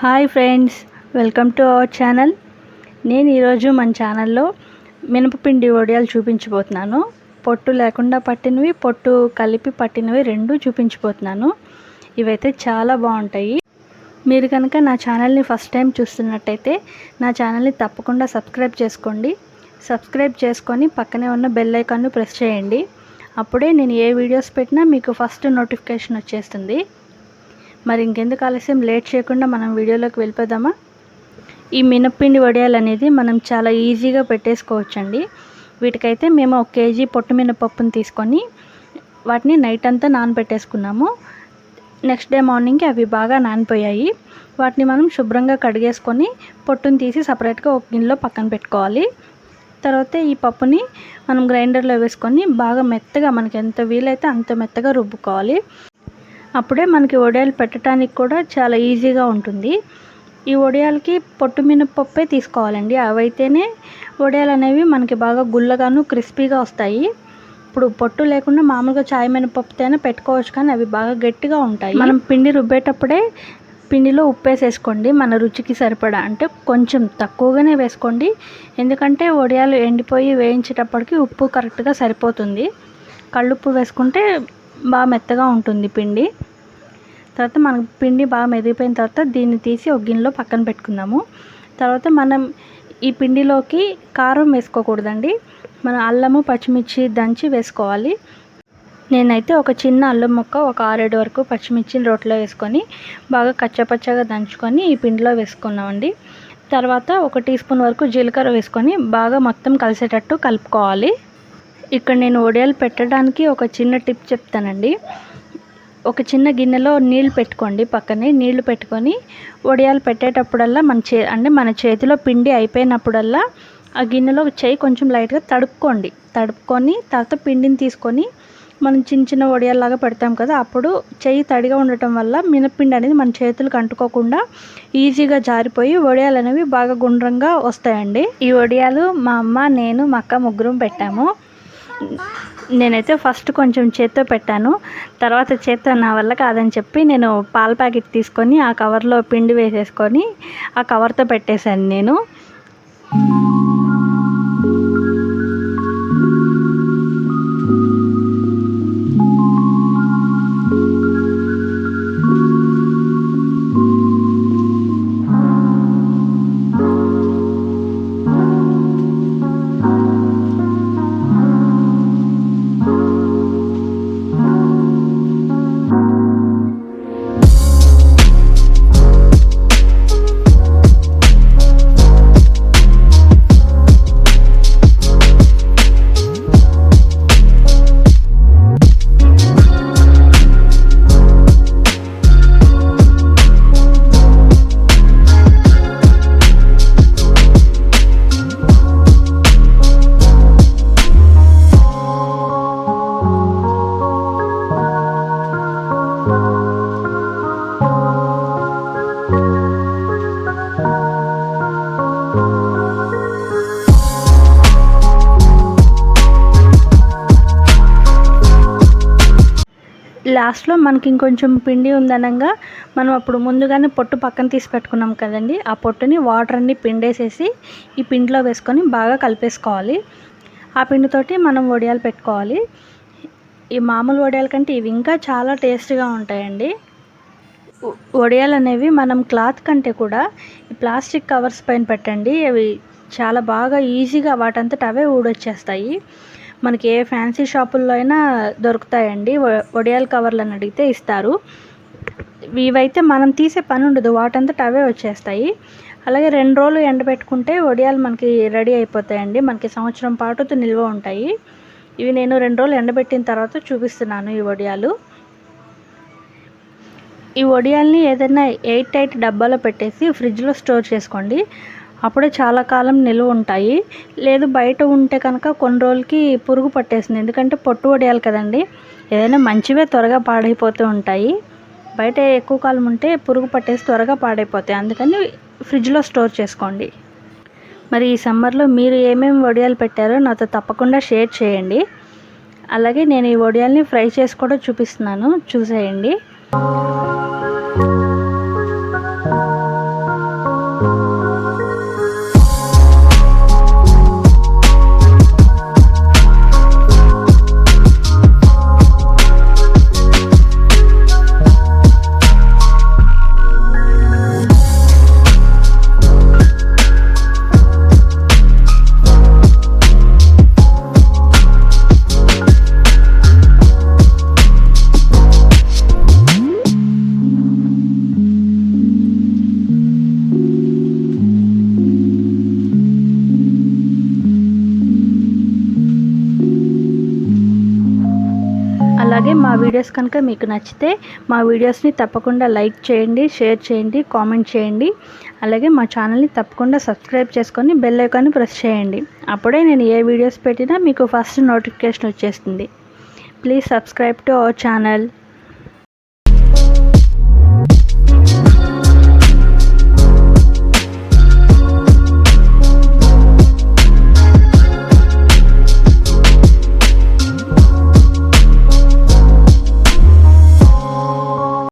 Hi friends, welcome to our channel. నేను ఈరోజు మన ఛానల్లో మినపపిండి వడియాలు చూపించబోతున్నాను. పొట్టు లేకుండా పట్టినవి, పొట్టు కలిపి పట్టినవి రెండు చూపించబోతున్నాను. ఇవైతే చాలా బాగుంటాయి. మీరు కనుక నా ఛానల్ని ఫస్ట్ టైం చూస్తున్నట్టయితే నా ఛానల్ని తప్పకుండా సబ్స్క్రైబ్ చేసుకోండి. సబ్స్క్రైబ్ చేసుకొని పక్కనే ఉన్న బెల్ ఐకాన్ను ప్రెస్ చేయండి. అప్పుడే నేను ఏ వీడియోస్ పెట్టినా మీకు ఫస్ట్ నోటిఫికేషన్ వచ్చేస్తుంది. మరి ఇంకెందుకు ఆలస్యం, లేట్ చేయకుండా మనం వీడియోలోకి వెళ్ళిపోదామా. ఈ మినప్పిండి వడియాలు అనేది మనం చాలా ఈజీగా పెట్టేసుకోవచ్చండి. వీటికైతే మేము 1 కేజీ పొట్టు మినపప్పును తీసుకొని వాటిని నైట్ అంతా నానబెట్టేసుకున్నాము. నెక్స్ట్ డే మార్నింగ్కి అవి బాగా నానిపోయాయి. వాటిని మనం శుభ్రంగా కడిగేసుకొని పొట్టుని తీసి సపరేట్గా ఒక గిన్నెలో పక్కన పెట్టుకోవాలి. తర్వాత ఈ పప్పుని మనం గ్రైండర్లో వేసుకొని బాగా మెత్తగా, మనకి ఎంత వీలైతే అంత మెత్తగా రుబ్బుకోవాలి. అప్పుడే మనకి వడియాలు పెట్టడానికి కూడా చాలా ఈజీగా ఉంటుంది. ఈ వడియాలకి పొట్టు మినపప్పే తీసుకోవాలండి. అవైతేనే వడియాలు అనేవి మనకి బాగా గుల్లగాను క్రిస్పీగా వస్తాయి. ఇప్పుడు పొట్టు లేకుండా మామూలుగా చాయ్ మినపప్పుతోనే పెట్టుకోవచ్చు, కానీ అవి బాగా గట్టిగా ఉంటాయి. మనం పిండి రుబ్బేటప్పుడే పిండిలో ఉప్పు వేసేసుకోండి, మన రుచికి సరిపడా. అంటే కొంచెం తక్కువగానే వేసుకోండి, ఎందుకంటే వడియాలు ఎండిపోయి వేయించేటప్పటికి ఉప్పు కరెక్ట్గా సరిపోతుంది. కళ్ళుప్పు వేసుకుంటే బాగా మెత్తగా ఉంటుంది పిండి. తర్వాత మనకు పిండి బాగా మెదిగిపోయిన తర్వాత దీన్ని తీసి ఒక గిన్నెలో పక్కన పెట్టుకుందాము. తర్వాత మనం ఈ పిండిలోకి కారం వేసుకోకూడదండి, మనం అల్లము పచ్చిమిర్చి దంచి వేసుకోవాలి. నేనైతే ఒక చిన్న అల్లం ముక్క, ఒక 6-7 వరకు పచ్చిమిర్చిని రోట్లో వేసుకొని బాగా కచ్చపచ్చగా దంచుకొని ఈ పిండిలో వేసుకున్నామండి. తర్వాత 1 టీ స్పూన్ వరకు జీలకర్ర వేసుకొని బాగా మొత్తం కలిసేటట్టు కలుపుకోవాలి. ఇక్కడ నేను వడియాలు పెట్టడానికి ఒక చిన్న టిప్ చెప్తానండి. ఒక చిన్న గిన్నెలో నీళ్ళు పెట్టుకోండి, పక్కనే నీళ్లు పెట్టుకొని వడియాలు పెట్టేటప్పుడల్లా మన చేతిలో పిండి అయిపోయినప్పుడల్లా ఆ గిన్నెలో చేయి కొంచెం లైట్గా తడుపుకొని తర్వాత పిండిని తీసుకొని మనం చిన్న చిన్న వడియాల్లాగా పెడతాం కదా, అప్పుడు చేయి తడిగా ఉండటం వల్ల మినప్పిండి అనేది మన చేతులకు అంటుకోకుండా ఈజీగా జారిపోయి వడియాలు అనేవి బాగా గుండ్రంగా వస్తాయండి. ఈ వడియాలు మా అమ్మ, నేను, మా అక్క ముగ్గురం పెట్టాము. నేనైతే ఫస్ట్ కొంచెం చేత్తో పెట్టాను, తర్వాత చేత్తో నా వల్ల కాదని చెప్పి నేను పాల ప్యాకెట్ తీసుకొని ఆ కవర్లో పిండి వేసేసుకొని ఆ కవర్తో పెట్టేశాను నేను. లాస్ట్లో మనకి ఇంకొంచెం పిండి ఉందనగా మనం అప్పుడు ముందుగానే పొట్టు పక్కన తీసి పెట్టుకున్నాం కదండి, ఆ పొట్టుని వాటర్ అన్ని పిండేసేసి ఈ పిండిలో వేసుకొని బాగా కలిపేసుకోవాలి. ఆ పిండితోటి మనం వడియాలు పెట్టుకోవాలి. ఈ మామూలు వడియాల కంటే ఇవి ఇంకా చాలా టేస్ట్గా ఉంటాయండి. వడియాలు అనేవి మనం క్లాత్ కంటే కూడా ఈ ప్లాస్టిక్ కవర్స్ పైన పెట్టండి, అవి చాలా బాగా ఈజీగా వాటంతట అవే ఊడొచ్చేస్తాయి. మనకి ఏ ఫ్యాన్సీ షాపుల్లో అయినా దొరుకుతాయండి, వడియాల కవర్లు అని అడిగితే ఇస్తారు. ఇవైతే మనం తీసే పని ఉండదు, వాటంతట అవే వచ్చేస్తాయి. అలాగే 2 రోజులు ఎండబెట్టుకుంటే వడియాలు మనకి రెడీ అయిపోతాయండి, మనకి సంవత్సరం పాటు నిల్వ ఉంటాయి. ఇవి నేను 2 రోజులు ఎండబెట్టిన తర్వాత చూపిస్తున్నాను ఈ వడియాలు. ఈ వడియాల్ని ఏదైనా ఎయిర్ టైట్ డబ్బాలో పెట్టేసి ఫ్రిడ్జ్లో స్టోర్ చేసుకోండి, అప్పుడే చాలా కాలం నిల్వ ఉంటాయి. లేదు బయట ఉంటే కనుక కొన్ని రోజులకి పురుగు పట్టేస్తుంది, ఎందుకంటే పొట్టు వడియాలు కదండి, ఏదైనా మంచివే త్వరగా పాడైపోతూ ఉంటాయి. బయట ఎక్కువ కాలం ఉంటే పురుగు పట్టేసి త్వరగా పాడైపోతాయి, అందుకని ఫ్రిడ్జ్లో స్టోర్ చేసుకోండి. మరి ఈ సమ్మర్లో మీరు ఏమేమి వడియాలు పెట్టారో నాతో తప్పకుండా షేర్ చేయండి. అలాగే నేను ఈ వడియాల్ని ఫ్రై చేసి కూడా చూపిస్తున్నాను, చూసేయండి. అలాగే మా వీడియోస్ కనుక మీకు నచ్చితే మా వీడియోస్ని తప్పకుండా లైక్ చేయండి, షేర్ చేయండి, కామెంట్ చేయండి. అలాగే మా ఛానల్ని తప్పకుండా సబ్స్క్రైబ్ చేసుకొని బెల్ ఐకాన్ని ప్రెస్ చేయండి. అప్పుడే నేను ఏ వీడియోస్ పెట్టినా మీకు ఫస్ట్ నోటిఫికేషన్ వచ్చేస్తుంది. Please subscribe to our channel.